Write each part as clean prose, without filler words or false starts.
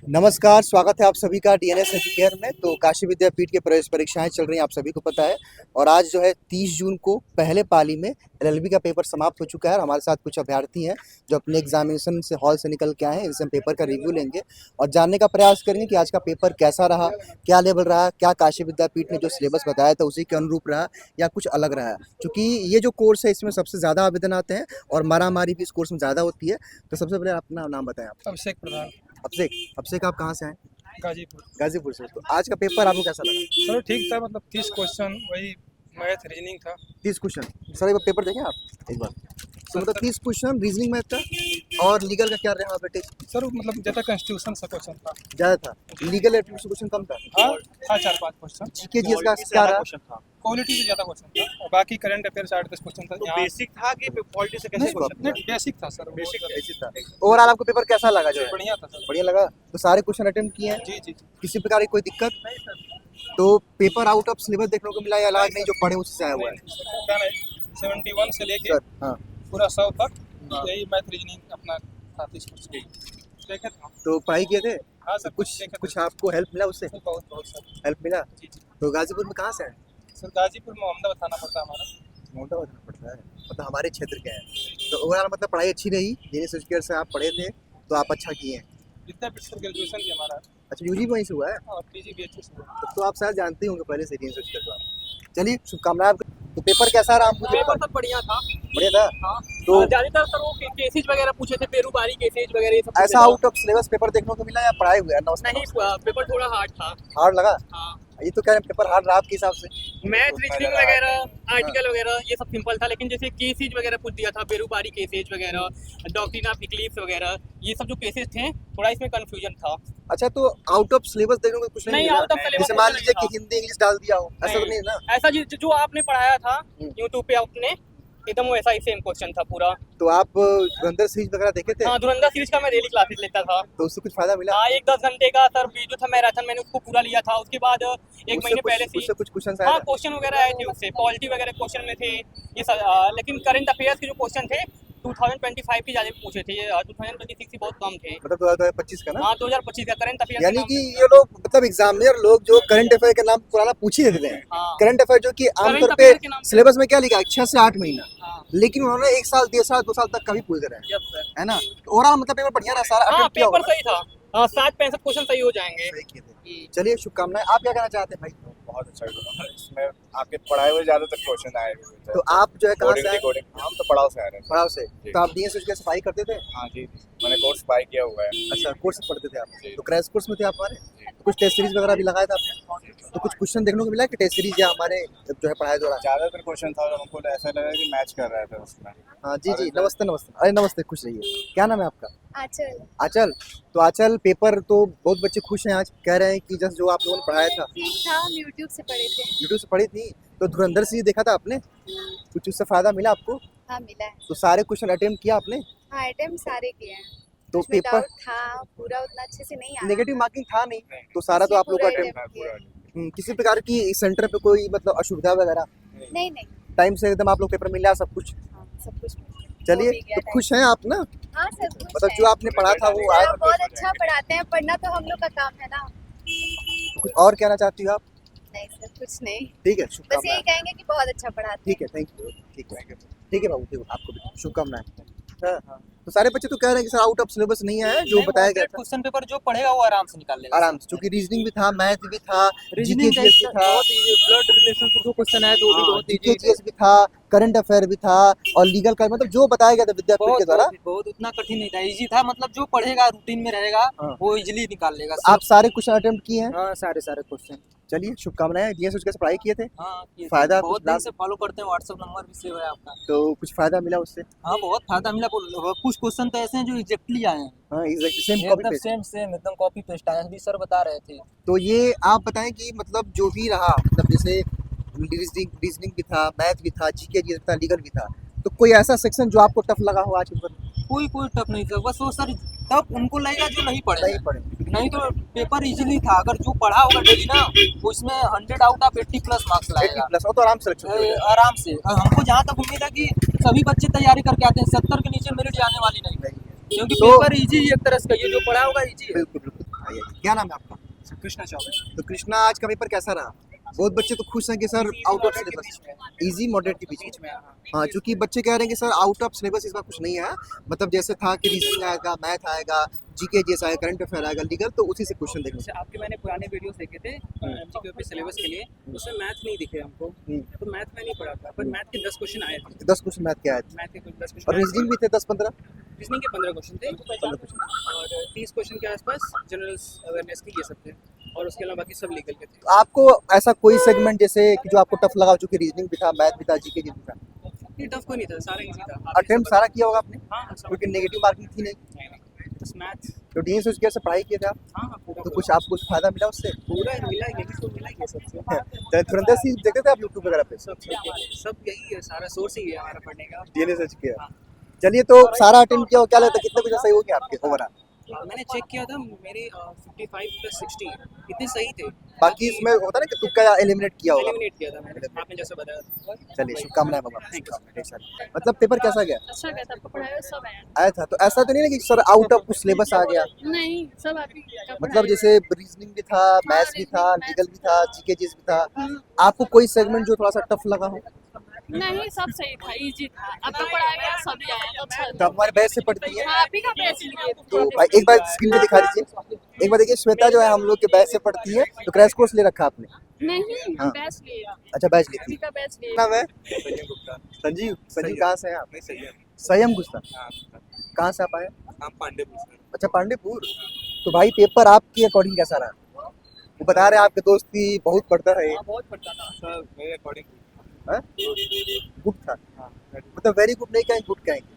नमस्कार, स्वागत है आप सभी का डीएनएस एजुकेयर में। तो काशी विद्यापीठ के प्रवेश परीक्षाएं चल रही हैं, आप सभी को पता है। और आज जो है 30 जून को पहले पाली में एलएलबी का पेपर समाप्त हो चुका है और हमारे साथ कुछ अभ्यर्थी हैं जो अपने एग्जामिनेशन से हॉल से निकल के आए हैं। इनसे हम पेपर का रिव्यू लेंगे और जानने का प्रयास करेंगे कि आज का पेपर कैसा रहा, क्या लेवल रहा, क्या काशी विद्यापीठ ने जो सिलेबस बताया था उसी के अनुरूप रहा या कुछ अलग रहा। क्योंकि ये जो कोर्स है इसमें सबसे ज़्यादा आवेदन आते हैं और मारामारी भी इस कोर्स में ज़्यादा होती है। तो सबसे पहले अपना नाम बताएं आप। अभिषेक प्रधान, अभिषेक आप कहाँ से आए? गाजीपुर। गाजीपुर से। तो आज का पेपर आपको कैसा लगा? सर ठीक था, मतलब 30 क्वेश्चन, वही मैथ रीजनिंग था। 30 क्वेश्चन। सर एक बार पेपर देखें आप एक बार। तो मतलब 30 क्वेश्चन रीजनिंग मैथ का और लीगल का क्या रहा बेटे? सर मतलब ज़्यादा कॉन्स्टिट्यूशन से क्वेश्चन था। ज़्यादा था, लीगल एप्टीट्यूड से क्वेश्चन कम था। हाँ था 4-5 क्वेश्चन। जीके जीएस का क्या रहा? क्वालिटी से ज़्यादा क्वेश्चन था और बाकी करंट अफेयर्स 8-10 क्वेश्चन था। तो बेसिक था कि पॉलिटी से कैसे क्वेश्चन? नहीं, बेसिक था सर, बेसिक ऐसे था। ओवरऑल आपको पेपर कैसा लगा जो है? बढ़िया था सर। बढ़िया लगा। तो सारे क्वेश्चन अटेम्प्ट किए हैं, जी जी जी। किसी प्रकार की कोई दिक्कत? नहीं सर, तो पेपर आउट ऑफ सिलेबस देखने को मिला या अलग नहीं जो पढ़े उससे आया हुआ है? 71 से लेके सर हाँ, पूरा 100 तक यही मैथ रीजनिंग अपना था। 30 क्वेश्चन देखे थे। तो पढ़ाई किए थे? हाँ सर, कुछ आपको हेल्प मिला उससे? बहुत बहुत सर। हेल्प मिला? जी जी तो गाजीपुर में कहाँ से है? सर, गाजीपुर में अहमदाबाद थाना पड़ता है हमारा। मोटा होना पड़ता है, मतलब हमारे क्षेत्र के हैं। तो ओवरऑल मतलब पढ़ाई अच्छी रही, डीएनएस एजुकेयर से आप पढ़े थे तो आप अच्छा किए हैं। विद्यापीठ से ग्रेजुएशन भी हमारा अच्छा, यूजी वहीं से हुआ है? और पीजी भी अच्छे से हुआ। तब तो आप शायद जानते ही होंगे पहले से डीएनएस एजुकेयर को आप। चलिए शुभकामनाएं आपको। तो पेपर कैसा रहा आपको? पेपर सब बढ़िया था। बढ़िया था। हाँ, तो ज्यादातर सर वो केसेज वगैरह पूछे थे, पेरूबारी केसेज वगैरह ये सब पूछे ऐसा थे। आउट ऑफ सिलेबस पेपर देखने को मिला या पढ़ाई हुआ है? नहीं, पेपर थोड़ा हार्ड था। हार्ड लगा? हाँ, ये तो कह रहे हैं पेपर हार्ड रहा आपके हिसाब से। मैथ रीजनिंग वगैरह आर्टिकल वगैरह ये सब सिंपल था, लेकिन जैसे केसेज वगैरह पूछ दिया था, पेरूबारी केसेज वगैरह, डॉक्ट्रिन ऑफ इक्लिप्स वगैरह, ये सब जो केसेज थे थोड़ा इसमें कंफ्यूजन था। अच्छा, तो आउट ऑफ सिलेबस देखने को कुछ नहीं मिला? आउट ऑफ सिलेबस जैसे मान लीजिए कि हिंदी इंग्लिश डाल दिया हो, ऐसा तो नहीं ना? ऐसा जो आपने पढ़ाया था यूट्यूब पे आपने, एकदम वैसा ही सेम क्वेश्चन था पूरा। तो आप धुरंधर सीरीज वगैरह देखे थे? हाँ, धुरंधर सीरीज का मैं डेली क्लासेस लेता था। तो उससे कुछ फायदा मिला? हाँ, एक 10 घंटे का सर जो था मैराथन, मैंने उसको पूरा लिया था। उसके बाद एक महीने पहले से उससे कुछ क्वेश्चन हाँ आए थे? क्वेश्चन वगैरह आए थे उससे, पॉलिटी वगैरह क्वेश्चन में थे ये सब। लेकिन करंट अफेयर्स के जो क्वेश्चन थे 2025 के ज़्यादा पूछे थे, ये 2026 के बहुत कम थे। मतलब 2025 का ना? हाँ, 2025 का करंट अफेयर्स। यानी कि ये लोग मतलब एग्जामिनर लोग जो करंट अफेयर के नाम पुराना पूछ ही देते हैं। हाँ, करंट अफेयर जो कि आमतौर Current पे affair के नाम पे- सिलेबस में क्या लिखा है 6 से 8 महीना, हाँ, लेकिन उन्होंने 1 साल 1.5 साल 2 साल तक का भी पूछ दे रहे हैं, यस सर। है ना? ओवरऑल मतलब पेपर बढ़िया रहा, सारा हाँ, अटेम्प्ट किया पेपर होगा। सही था। 60-65 क्वेश्चन सही हो जाएंगे। सही किए थे। चलिए शुभकामनाएं। आप क्या कहना चाहते हैं भाई? बहुत अच्छा हुआ। इसमें आपके पढ़ाई हुए ज्यादातर क्वेश्चन आए हुए थे। तो आप जो है कहाँ से आए? हम तो पढ़ाओ से आ रहे हैं। पढ़ाओ से। जी। तो आप डीएस एजुकेयर से पढ़ाई करते थे? हाँ जी, मैंने कोर्स बाय किया हुआ है। अच्छा, कोर्स से पढ़ते थे आप? जी। तो क्रैश कोर्स में थे आप हमारे? कुछ टेस्ट सीरीज वगैरह भी लगाया था आपने? तो कुछ क्वेश्चन देखने को मिला कि टेस्ट सीरीज या हमारे जो है पढ़ाई दौरान? ज्यादातर क्वेश्चन था और हमको ऐसा लगा कि मैच कर रहा था उसमें। हाँ जी जी, नमस्ते नमस्ते। अरे नमस्ते, खुश रहिए। क्या नाम है आपका? आंचल। आंचल। तो आंचल, पेपर तो बहुत बच्चे खुश हैं, आज कह रहे हैं कि जस्ट जो आप लोगों ने पढ़ाया था ठीक था, हम यूट्यूब से पढ़े थे। यूट्यूब से पढ़ी थी। तो धुरंधर सीरीज देखा था आपने? कुछ उससे फायदा मिला आपको? हाँ, मिला है। तो सारे क्वेश्चन अटेम्प्ट किया आपने? हाँ, अटेम्प्ट सारे किए हैं। तो उसमें पेपर डाउट था, पूरा उतना अच्छे से नहीं आया। नेगेटिव मार्किंग था नहीं, तो सारा तो आप लोग का पूरा अटेम्प्ट। attempt किया। किसी प्रकार की इस सेंटर पे कोई मतलब असुविधा वगैरह? नहीं नहीं, टाइम से एकदम आप लोग पेपर मिल गया सब कुछ? हाँ, सब कुछ मिल गया। हो चलिए, भी गया तो time। खुश हैं आप ना? हाँ, सब कुछ मतलब है। जो आपने पढ़ा था वो आया? सर बहुत अच्छा पढ़ाते हैं, पढ़ना तो हम लोग का काम है ना। कुछ और कहना चाहती हो आप? नहीं सर, कुछ नहीं, ठीक है, बस शुभकामनाएं। यही कहेंगे कि बहुत अच्छा पढ़ाते हैं। ठीक है, थैंक यू। ठीक है, ठीक है बाबू, ठीक है, आपको भी शुभकामनाएं। हाँ, तो सारे बच्चे तो कह रहे हैं कि सर आउट ऑफ सिलेबस नहीं आया जो बताया गया था। क्वेश्चन पेपर जो पढ़ेगा वो आराम से निकाल लेगा। आराम से, क्योंकि रीजनिंग भी था, मैथ भी था, जीके रीजनिंग जीएस भी था, बहुत इजी, ब्लड रिलेशन से जो क्वेश्चन है तो वो भी बहुत जीके इजी। जीएस भी था, करंट अफेयर भी था और लीगल का, मतलब जो बताया गया था विद्यापीठ के द्वारा। बहुत उतना कठिन नहीं था, इजी था। मतलब जो पढ़ेगा रूटीन में रहेगा हाँ। वो इजीली निकाल लेगा। तो आप सारे क्वेश्चन अटेम्प्ट किए हैं? हाँ, सारे क्वेश्चन। चलिए शुभकामनाएं। डीएस उसके से पढ़ाई किए थे? हाँ, किए थे। फायदा बहुत कुछ दिन लाभ? से फॉलो करते हैं, व्हाट्सएप नंबर भी सेव है आपका। तो कुछ फायदा मिला उससे? हाँ, बहुत फायदा मिला। कुछ क्वेश्चन तो ऐसे हैं जो एग्जैक्टली आए हैं, हाँ, एग्जैक्टली सेम कॉपी एकदम पेस्ट। सेम एकदम कॉपी पेस्ट आए हैं। अभी सर बता रहे थे। तो ये आप बताएं कि मतलब जो भी रहा, मतलब जैसे रीजनिंग भी था, मैथ भी था, जीके भी था, लीगल भी था, तो कोई ऐसा सेक्शन जो आपको टफ लगा हो आज के पेपर? कोई टफ नहीं था, बस वो सर तब उनको लगेगा जो नहीं पढ़े। नहीं पढ़े? नहीं तो पेपर इजीली था। अगर जो पढ़ा होगा डेली ना, उसमें 100 आउट ऑफ 80 प्लस मार्क्स 80 लाएगा प्लस हो तो आराम से सिलेक्शन हो जाएगा। आराम से। और हमको जहाँ तक उम्मीद है कि सभी बच्चे तैयारी करके आते हैं, 70 के नीचे मेरिट जाने वाली नहीं है, क्योंकि तो- पेपर इजी एक तरह से कहिए, जो पढ़ा होगा इजी है। बिल्कुल बिल्कुल। आइए, क्या नाम है आपका? कृष्णा चौबे। तो कृष्णा, आज का पेपर कैसा रहा? बहुत बच्चे तो खुश हैं कि sir out of syllabus, easy moderate के बीच में। हाँ, क्योंकि बच्चे कह रहे हैं कि सर आउट ऑफ सिलेबस इस बार कुछ नहीं है, मतलब जैसे था कि रीजनिंग आएगा, मैथ आएगा, जीके जीएस आएगा, करंट अफेयर आएगा, लीगल, तो उसी से क्वेश्चन देखने। जैसे आपके मैंने पुराने वीडियोस देखे थे एमसीक्यू पे सिलेबस के लिए, उसमें मैथ नहीं दिखे हमको, तो मैथ में नहीं पढ़ा था, पर मैथ के 10 क्वेश्चन आए थे। 10 क्वेश्चन मैथ के आए थे मैथ के कुछ 10 और क्वेश्चन, रीजनिंग भी थे 10-15। रीजनिंग के 15 क्वेश्चन थे 15 क्वेश्चन। और 30 क्वेश्चन के आसपास जनरल अवेयरनेस के ये सब थे, और उसके अलावा बाकी सब लीगल के थे। तो आपको ऐसा कोई सेगमेंट जैसे कि जो आपको टफ लगा, जो कि रीजनिंग भी था, मैथ भी था, जीके भी था? ये टफ कोई नहीं था, सारा इजी था। अटेम्प्ट सारा किया होगा आपने, हाँ हाँ, सब क्योंकि नेगेटिव मार्किंग थी नहीं। बस मैथ। तो डीएन से से पढ़ाई किए थे आप, हाँ हाँ, पूरा तो कुछ आपको कुछ फायदा मिला उससे? पूरा मिला, यही तो मिला ये सबसे। तो तुरंत ही देखते थे आप यूट्यूब वगैरह पे? सब यही है, सारा सोर्स ही है हमारा पढ़ने का। डीएन सर्च किया। चलिए, तो सारा अटेम्प्ट किया हो, क्या लगता है कितने कुछ सही हो गया आपके ओवरऑल? मैंने चेक किया था, मेरी 55 प्लस 60 इतने सही थे। बाकी इसमें होता है ना कि तुक्का या एलिमिनेट किया होगा। एलिमिनेट किया था मैंने, आपने जैसे बताया। चलिए, शुभकामनाएं बाबा। मतलब पेपर कैसा गया? अच्छा गया था, आपको पढ़ाया हुआ सब है? आया था, तो ऐसा तो नहीं ना कि सर आउट ऑफ कुछ सिलेबस आ गया? नहीं, सब आपकी मतलब जैसे रीजनिंग भी था, मैथ्स भी था, लीगल भी था, जीके जीएस भी था, आपको कोई सेगमेंट जो थोड़ा सा टफ लगा हो? नहीं, सब सही था, इजी था। अब तो पढ़ाया गया सभी आया, तो अच्छा तो हमारे बैच से पढ़ती है, हाँ, आप ही का बेस्ट लिए तो भाई एक बार स्क्रीन पे दिखा दीजिए। एक बार देखिए, श्वेता जो है हम लोग के बैच से पढ़ती है, तो क्रैश कोर्स ले रखा आपने? नहीं, हाँ। बेस्ट लिए, अच्छा, बैच लेती अभी का बेस्ट लिए। नाम है संजीव। संजीव कहाँ से हैं आप? संयम गुस्सा। कहाँ से आप आए? अच्छा, पांडेपुर। तो भाई पेपर आपके अकॉर्डिंग कैसा रहा? वो बता रहे हैं आपके दोस्त की बहुत पढ़ता है, बहुत पढ़ता था सर मेरे अकॉर्डिंग गुड था, मतलब वेरी गुड नहीं कहेंगे, गुड कहेंगे।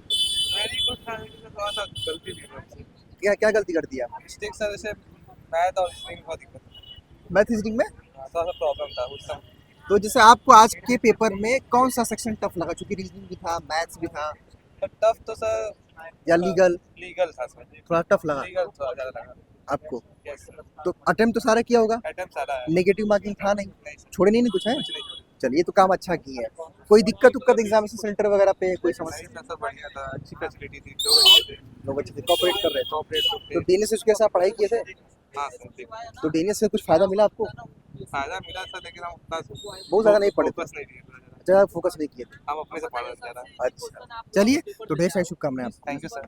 वेरी गुड था, लेकिन थोड़ा सा गलती थी मुझसे। क्या क्या गलती कर दिया? मिस्टेक सर, जैसे मैथ और रीजनिंग बहुत दिक्कत मैथ रीजनिंग में? थोड़ा सा प्रॉब्लम था उस समय। तो जैसे आपको आज के पेपर में कौन सा सेक्शन टफ लगा, क्योंकि रीजनिंग भी था, मैथ्स भी था, पर टफ तो सर या लीगल लीगल था सर, थोड़ा टफ लगा लीगल थोड़ा ज़्यादा लगा। आपको? यस सर, तो अटेम्प्ट तो सारा किया होगा, अटेम्प्ट सारा है। नेगेटिव मार्किंग था नहीं, नहीं सर, छोड़े नहीं कुछ है? कुछ नहीं छोड़ा। चलिए, तो काम अच्छा किए हैं। कोई दिक्कत उक्कत एग्जामिनेशन सेंटर वगैरह पे कोई नहीं समस्या? सर, सब बढ़िया था, अच्छी फैसिलिटी थी, जो अच्छे थे, लोग अच्छे से कॉपरेट कर रहे थे। कॉपरेट तो डीएनएस से कैसा पढ़ाई किए थे? हाँ सर, ठीक। तो डीएनएस से कुछ फायदा मिला आपको? फायदा मिला था, लेकिन हम उतना बहुत ज़्यादा नहीं पढ़े थे, फोकस नहीं दिए थे, ज़्यादा फोकस नहीं किए थे। हम अपने से पढ़ रहे थे ज़्यादा। अच्छा, चलिए, तो ढेर सारी शुभकामनाएं आपको। Thank you sir.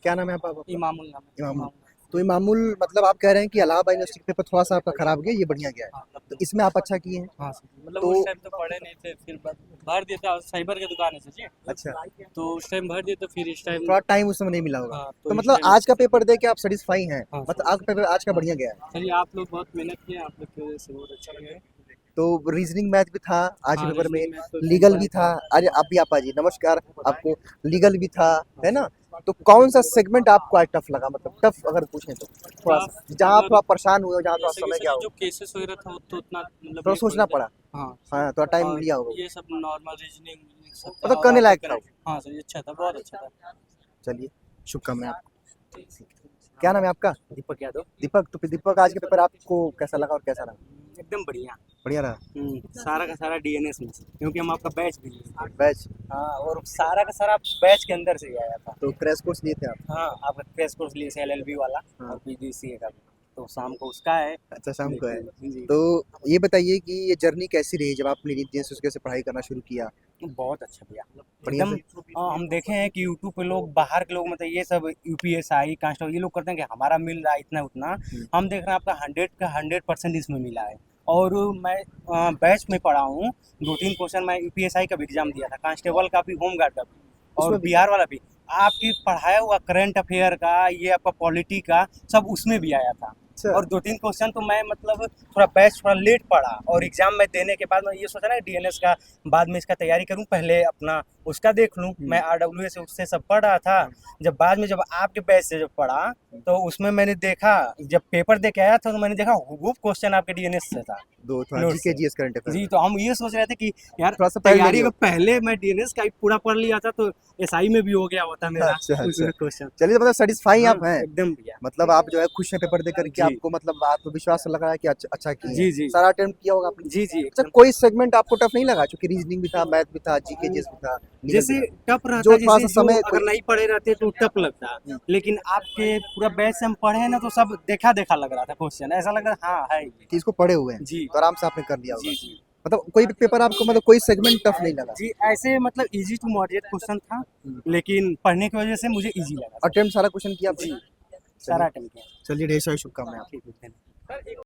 क्या नाम है आपका? इमामुल नाम है। इमामुल। तो इमामुल, मतलब आप कह रहे हैं कि इलाहाबाद यूनिवर्सिटी का पेपर थोड़ा सा आपका खराब गया, ये बढ़िया गया है, तो इसमें आप अच्छा किए हैं। हाँ सर, मतलब तो- उस टाइम तो पढ़े नहीं थे, फिर भर दिया था, साइबर की दुकान है सर जी, अच्छा, तो उस टाइम भर दिए, तो फिर इस टाइम थोड़ा टाइम उस समय नहीं मिला होगा। हाँ, तो इस मतलब टाइम- आज का पेपर दे के आप सेटिस्फाई हैं? हाँ, मतलब आपका पेपर आज का बढ़िया गया है। सर जी, आप लोग बहुत मेहनत किए, आप लोग की वजह से बहुत अच्छा गया है। तो रीजनिंग मैथ भी था आज के हाँ, पेपर में, reasoning math तो लीगल भी था। अरे आप भी आप जी, नमस्कार आपको। लीगल भी था, है ना? तो कौन सा सेगमेंट आपको आज टफ लगा, मतलब टफ अगर पूछें तो थोड़ा सा, जहाँ आप थोड़ा परेशान हुए हो, जहाँ थोड़ा जैसे कि समय सर गया जो हो, केसेस वगैरह था, वो तो उतना मतलब थोड़ा नहीं सोचना पढ़े पड़ा। थे। हाँ हाँ, थोड़ा टाइम और लिया होगा। ये सब नॉर्मल रीजनिंग सब था, मतलब और करने आपके लायक था। करंट- हाँ सर, ये अच्छा था, बहुत अच्छा था। चलिए, शुभकामनाएं आपको। क्या नाम है आपका? दीपक यादव। दीपक। तो फिर दीपक, आज का पेपर आपको कैसा लगा और कैसा रहा? एकदम बढ़िया। बढ़िया रहा। सारा का सारा डीएनएस में से, क्योंकि हम आपका बैच भी लिए। बैच, हाँ, और सारा का सारा बैच के अंदर से ही आया था। तो क्रैश कोर्स लिए थे आप? हाँ, आपका क्रैश कोर्स लिए एलएलबी वाला हाँ। और पीजीसीए का भी, तो शाम को उसका है। अच्छा, शाम को है। जी, तो ये बताइए कि ये जर्नी कैसी रही जब आपने रीजनिंग से उसके से पढ़ाई करना शुरू किया? बहुत अच्छा भैया, बढ़िया एकदम। हम देखे हैं कि यूट्यूब पे लोग, बाहर के लोग, मतलब ये सब यूपीएसआई कांस्टेबल, ये लोग करते हैं कि हमारा मिल रहा है इतना उतना, हम देख रहे हैं आपका 100 का 100% इसमें मिला है। और मैं बैच में पढ़ा हूँ, 2-3 क्वेश्चन मैं यूपीएसआई का भी एग्जाम दिया था, कांस्टेबल का भी, होमगार्ड का भी, और उसमें भी? बिहार वाला भी। आपकी पढ़ाया हुआ करंट अफेयर का, ये आपका पॉलिटी का, सब उसमें भी आया था। अच्छा, और 2-3 क्वेश्चन तो मैं मतलब थोड़ा बैच थोड़ा लेट पढ़ा, और एग्जाम में देने के बाद मैं ये सोचा ना डीएनएस का बाद में इसका तैयारी करूं, पहले अपना उसका देख लूं। मैं आरडब्ल्यूए से उससे सब पढ़ रहा था। जब बाद में जब आपके बैच से जब पढ़ा, तो उसमें मैंने देखा, जब पेपर दे के आया था, तो मैंने देखा हुबहू क्वेश्चन आपके डीएनएस से था। दो थोड़ा नोट जीके से। GS current affair. जी, तो हम ये सोच रहे थे कि यार थोड़ा सा पहले तैयारी लियो। अगर पहले मैं डीएनएस का ही पूरा पढ़ लिया था, तो एसआई में भी हो गया होता मेरा अच्छा, अच्छा। क्वेश्चन। चलिए, मतलब सेटिस्फाई आप हैं? एकदम भैया। मतलब आप जो है खुश हैं पेपर देकर के? जी। आपको मतलब आत्मविश्वास लग रहा है कि अच्छा किया? जी, जी। सारा अटेम्प्ट किया होगा आपने? जी जी, अच्छा, कोई सेगमेंट आपको टफ नहीं लगा? क्योंकि रीजनिंग भी था, मैथ भी था, जीके जीएस भी था, जैसे टफ रहता जो है, थोड़ा जैसे सा समय जो अगर नहीं पढ़े रहते तो टफ लगता, लेकिन आपके पूरा बैच से हम पढ़े हैं ना तो सब देखा देखा लग रहा था क्वेश्चन, ऐसा लग रहा था हाँ है ये। कि इसको पढ़े हुए हैं जी तो आराम से आपने कर लिया होगा। जी जी मतलब कोई भी पेपर आपको मतलब कोई सेगमेंट टफ नहीं लगा? जी, ऐसे मतलब इजी टू मॉडरेट क्वेश्चन था, लेकिन पढ़ने की वजह से मुझे इजी लगा। अटेम्प्ट सारा क्वेश्चन किया आपने? जी सारा अटेम्प्ट किया। चलिए ढेर सारी शुभकामनाएं आपको। ठीक है, धन्यवाद।